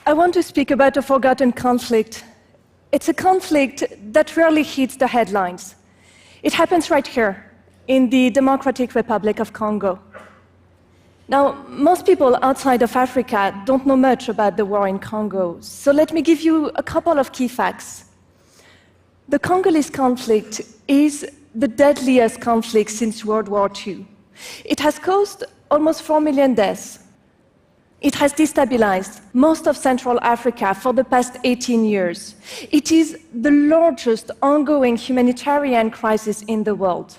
I want to speak about a forgotten conflict. It's a conflict that rarely hits the headlines. It happens right here, in the Democratic Republic of Congo. Now, most people outside of Africa don't know much about the war in Congo, so let me give you a couple of key facts. The Congolese conflict is the deadliest conflict since World War II. It has caused almost 4 million deaths. It has destabilized most of Central Africa for the past 18 years. It is the largest ongoing humanitarian crisis in the world.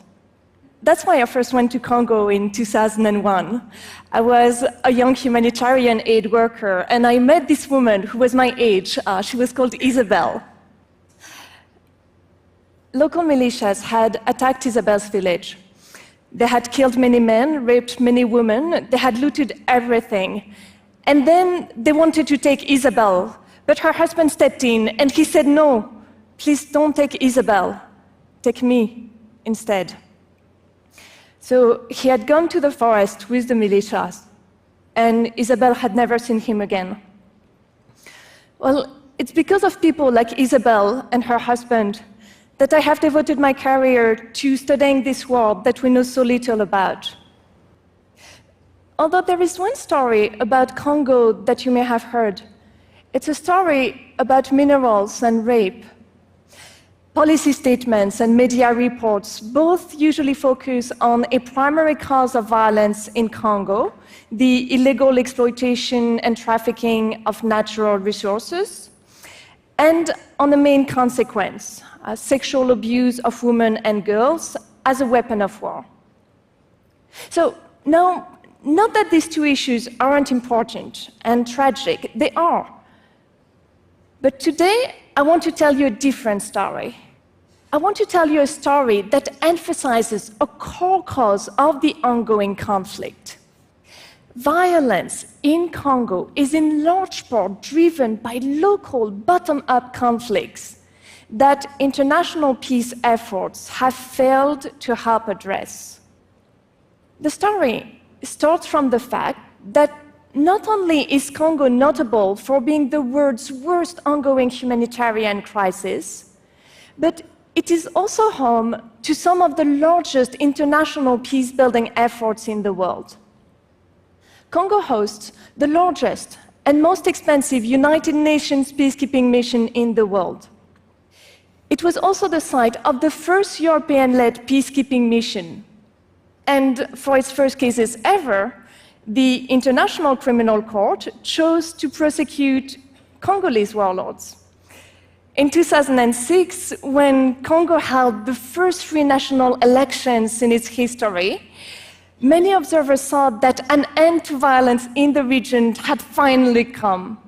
That's why I first went to Congo in 2001. I was a young humanitarian aid worker, and I met this woman who was my age. She was called Isabelle. Local militias had attacked Isabelle's village. They had killed many men, raped many women, they had looted everything. And then they wanted to take Isabelle, but her husband stepped in and he said, "No, please don't take Isabelle, take me instead." So he had gone to the forest with the militias, and Isabelle had never seen him again. Well, it's because of people like Isabelle and her husband that I have devoted my career to studying this world that we know so little about. Although there is one story about Congo that you may have heard. It's a story about minerals and rape. Policy statements and media reports both usually focus on a primary cause of violence in Congo, the illegal exploitation and trafficking of natural resources, and on the main consequence, sexual abuse of women and girls as a weapon of war. So now, not that these two issues aren't important and tragic, they are. But today, I want to tell you a different story. I want to tell you a story that emphasizes a core cause of the ongoing conflict. Violence in Congo is in large part driven by local bottom-up conflicts that international peace efforts have failed to help address. The story starts from the fact that not only is Congo notable for being the world's worst ongoing humanitarian crisis, but it is also home to some of the largest international peace-building efforts in the world. Congo hosts the largest and most expensive United Nations peacekeeping mission in the world. It was also the site of the first European-led peacekeeping mission. And for its first cases ever, the International Criminal Court chose to prosecute Congolese warlords. In 2006, when Congo held the first free national elections in its history, many observers saw that an end to violence in the region had finally come.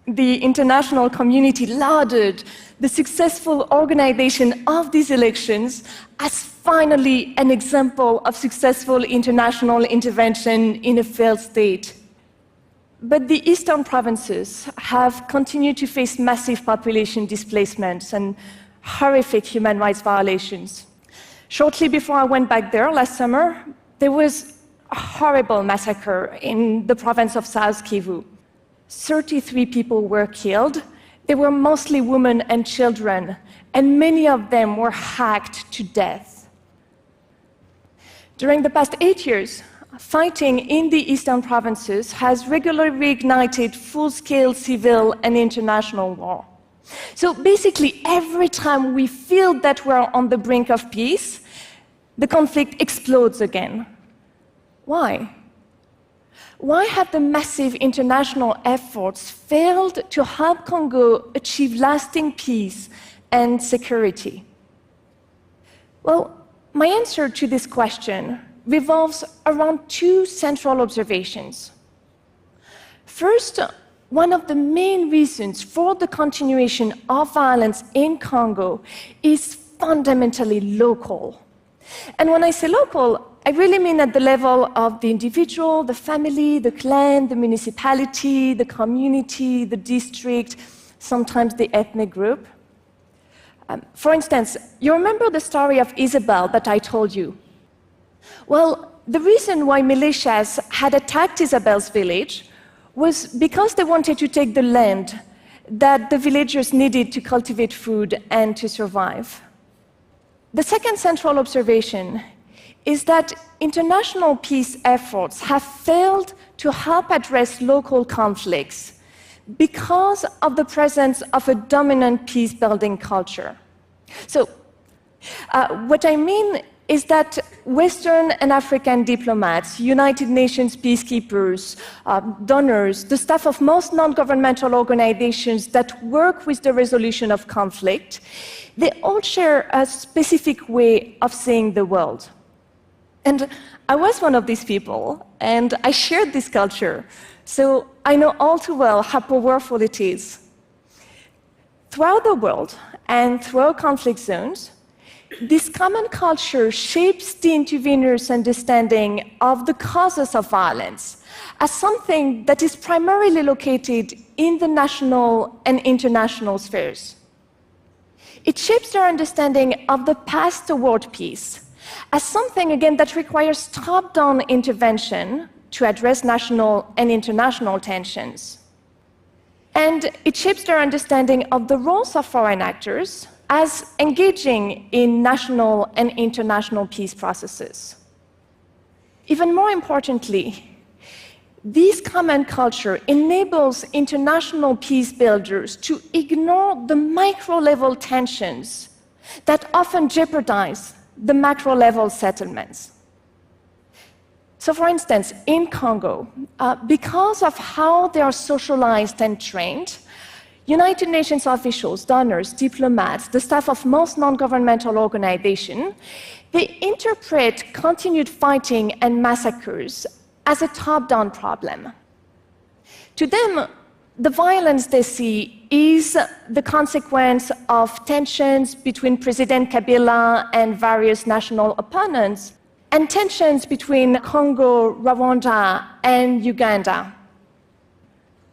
The international community lauded the successful organization of these elections as finally an example of successful international intervention in a failed state. But the eastern provinces have continued to face massive population displacements and horrific human rights violations. Shortly before I went back there last summer, there was a horrible massacre in the province of South Kivu. 33 people were killed. They were mostly women and children, and many of them were hacked to death. During the past 8 years, fighting in the eastern provinces has regularly reignited full-scale civil and international war. So basically, every time we feel that we're on the brink of peace, the conflict explodes again. Why? Why have the massive international efforts failed to help Congo achieve lasting peace and security? Well, my answer to this question revolves around two central observations. First, one of the main reasons for the continuation of violence in Congo is fundamentally local. And when I say local, I really mean at the level of the individual, the family, the clan, the municipality, the community, the district, sometimes the ethnic group. For instance, you remember the story of Isabelle that I told you? Well, the reason why militias had attacked Isabelle's village was because they wanted to take the land that the villagers needed to cultivate food and to survive. The second central observation is that international peace efforts have failed to help address local conflicts because of the presence of a dominant peace-building culture. So, what I mean is that Western and African diplomats, United Nations peacekeepers, donors, the staff of most non-governmental organizations that work with the resolution of conflict, they all share a specific way of seeing the world. And I was one of these people, and I shared this culture, so I know all too well how powerful it is. Throughout the world and throughout conflict zones, this common culture shapes the intervener's understanding of the causes of violence as something that is primarily located in the national and international spheres. It shapes their understanding of the path toward peace as something, again, that requires top-down intervention to address national and international tensions. And it shapes their understanding of the roles of foreign actors as engaging in national and international peace processes. Even more importantly, this common culture enables international peace builders to ignore the micro-level tensions that often jeopardize the macro-level settlements. So, for instance, in Congo, because of how they are socialized and trained, United Nations officials, donors, diplomats, the staff of most non-governmental organizations, they interpret continued fighting and massacres as a top-down problem. To them, the violence they see is the consequence of tensions between President Kabila and various national opponents, and tensions between Congo, Rwanda, and Uganda.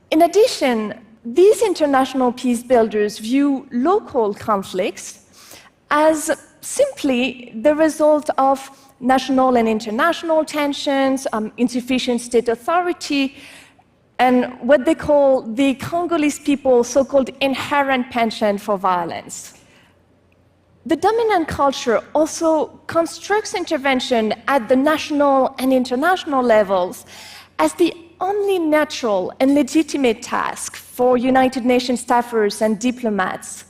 In addition, these international peace builders view local conflicts as simply the result of national and international tensions, insufficient state authority, and what they call the Congolese people's so-called inherent penchant for violence. The dominant culture also constructs intervention at the national and international levels as the only natural and legitimate task for United Nations staffers and diplomats.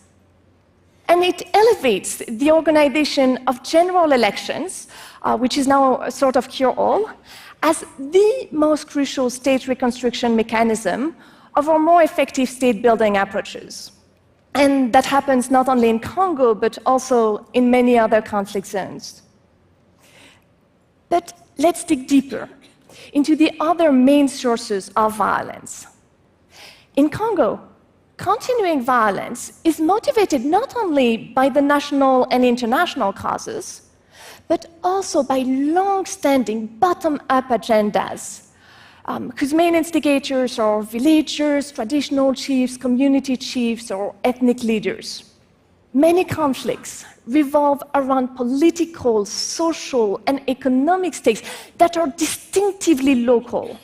And it elevates the organization of general elections, which is now a sort of cure-all, as the most crucial state reconstruction mechanism of our more effective state-building approaches. And that happens not only in Congo, but also in many other conflict zones. But let's dig deeper into the other main sources of violence. In Congo, continuing violence is motivated not only by the national and international causes, but also by long-standing bottom-up agendas, whose main instigators are villagers, traditional chiefs, community chiefs, or ethnic leaders. Many conflicts revolve around political, social, and economic stakes that are distinctively local.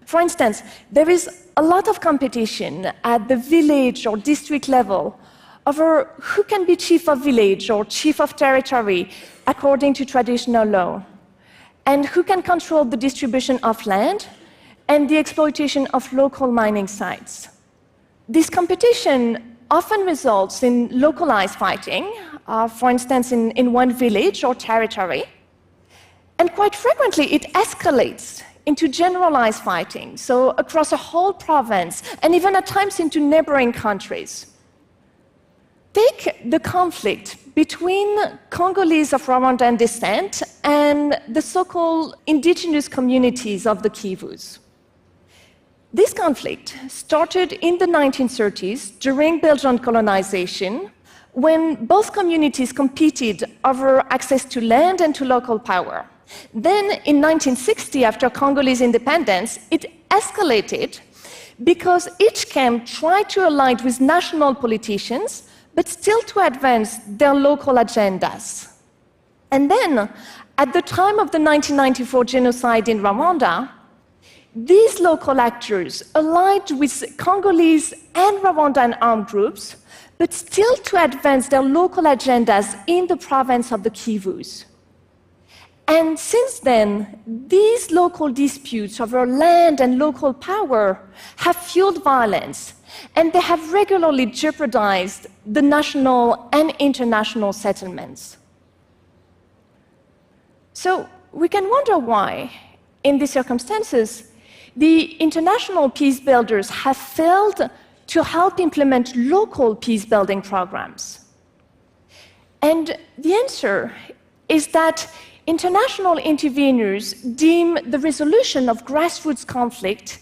For instance, there is a lot of competition at the village or district level over who can be chief of village or chief of territory according to traditional law, and who can control the distribution of land and the exploitation of local mining sites. This competition often results in localized fighting, for instance, in one village or territory, and quite frequently it escalates into generalized fighting, so across a whole province, and even at times into neighboring countries. Take the conflict between Congolese of Rwandan descent and the so-called indigenous communities of the Kivus. This conflict started in the 1930s during Belgian colonization, when both communities competed over access to land and to local power. Then, in 1960, after Congolese independence, it escalated because each camp tried to align with national politicians, but still to advance their local agendas. And then, at the time of the 1994 genocide in Rwanda, these local actors aligned with Congolese and Rwandan armed groups, but still to advance their local agendas in the province of the Kivus. And since then, these local disputes over land and local power have fueled violence, and they have regularly jeopardized the national and international settlements. So we can wonder why, in these circumstances, the international peace builders have failed to help implement local peace-building programs. And the answer is that international interveners deem the resolution of grassroots conflict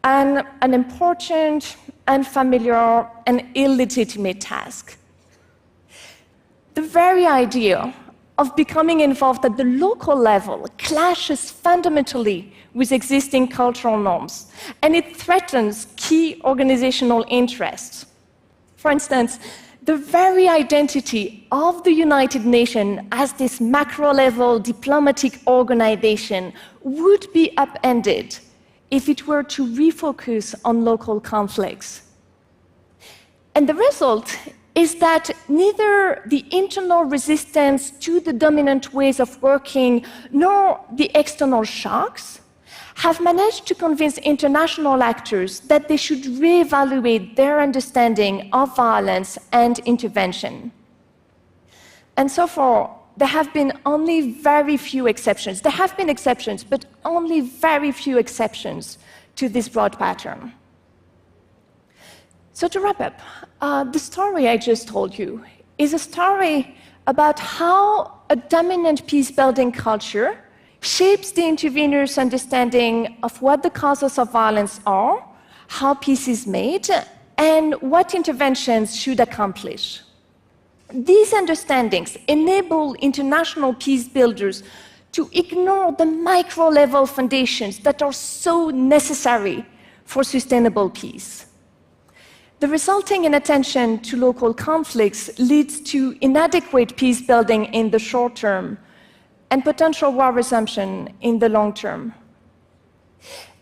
an important, unfamiliar, and illegitimate task. The very idea of becoming involved at the local level clashes fundamentally with existing cultural norms, and it threatens key organizational interests. For instance, the very identity of the United Nations as this macro-level diplomatic organization would be upended if it were to refocus on local conflicts. And the result is that neither the internal resistance to the dominant ways of working nor the external shocks have managed to convince international actors that they should reevaluate their understanding of violence and intervention. And so far, there have been only very few exceptions. There have been exceptions, but only very few exceptions to this broad pattern. So to wrap up, the story I just told you is a story about how a dominant peace-building culture shapes the intervener's understanding of what the causes of violence are, how peace is made, and what interventions should accomplish. These understandings enable international peace builders to ignore the micro-level foundations that are so necessary for sustainable peace. The resulting inattention to local conflicts leads to inadequate peace building in the short term and potential war resumption in the long term.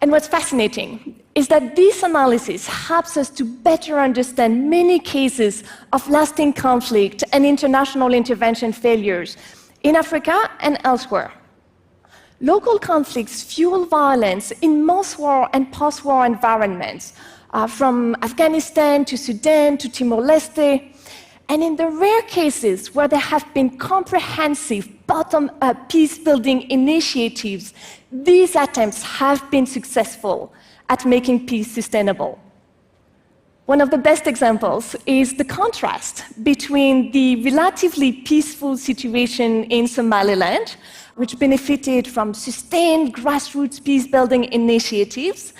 And what's fascinating is that this analysis helps us to better understand many cases of lasting conflict and international intervention failures in Africa and elsewhere. Local conflicts fuel violence in most war and post-war environments, from Afghanistan to Sudan to Timor-Leste. And in the rare cases where there have been comprehensive bottom-up peace-building initiatives, these attempts have been successful at making peace sustainable. One of the best examples is the contrast between the relatively peaceful situation in Somaliland, which benefited from sustained grassroots peace-building initiatives,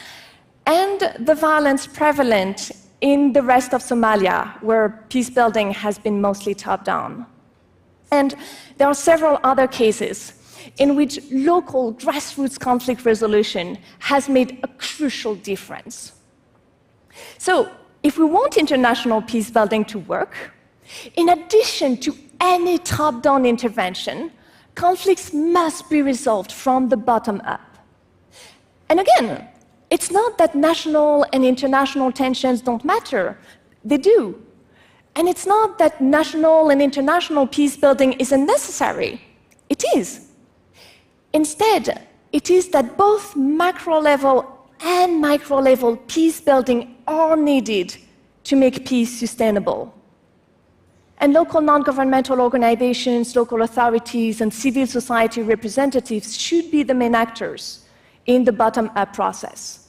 and the violence prevalent in the rest of Somalia, where peace-building has been mostly top-down. And there are several other cases in which local grassroots conflict resolution has made a crucial difference. So, if we want international peace-building to work, in addition to any top-down intervention, conflicts must be resolved from the bottom up. And again, it's not that national and international tensions don't matter. They do. And it's not that national and international peace-building is unnecessary. It is. Instead, it is that both macro-level and micro-level peace-building are needed to make peace sustainable. And local non-governmental organizations, local authorities, and civil society representatives should be the main actors in the bottom-up process.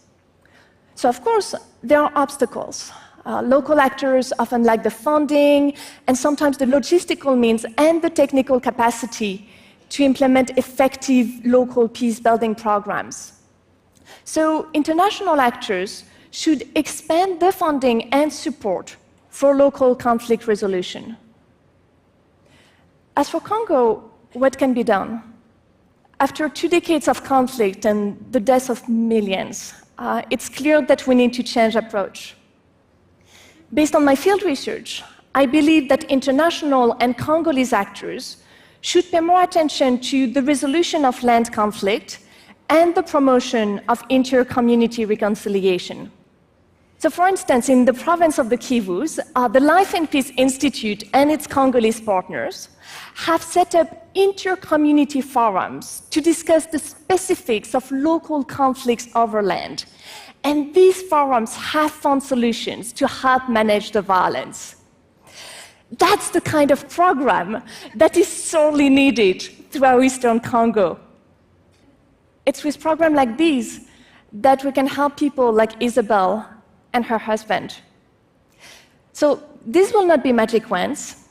So, of course, there are obstacles. Local actors often lack the funding and sometimes the logistical means and the technical capacity to implement effective local peace-building programs. So, international actors should expand the funding and support for local conflict resolution. As for Congo, what can be done? After 2 decades of conflict and the deaths of millions, it's clear that we need to change approach. Based on my field research, I believe that international and Congolese actors should pay more attention to the resolution of land conflict and the promotion of inter-community reconciliation. So, for instance, in the province of the Kivus, the Life and Peace Institute and its Congolese partners have set up inter-community forums to discuss the specifics of local conflicts over land. And these forums have found solutions to help manage the violence. That's the kind of program that is sorely needed throughout Eastern Congo. It's with programs like these that we can help people like Isabel and her husband. So these will not be magic wands,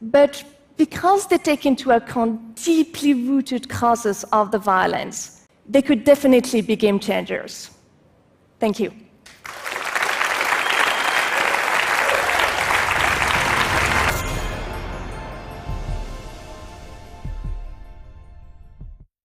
but because they take into account deeply rooted causes of the violence, they could definitely be game changers. Thank you.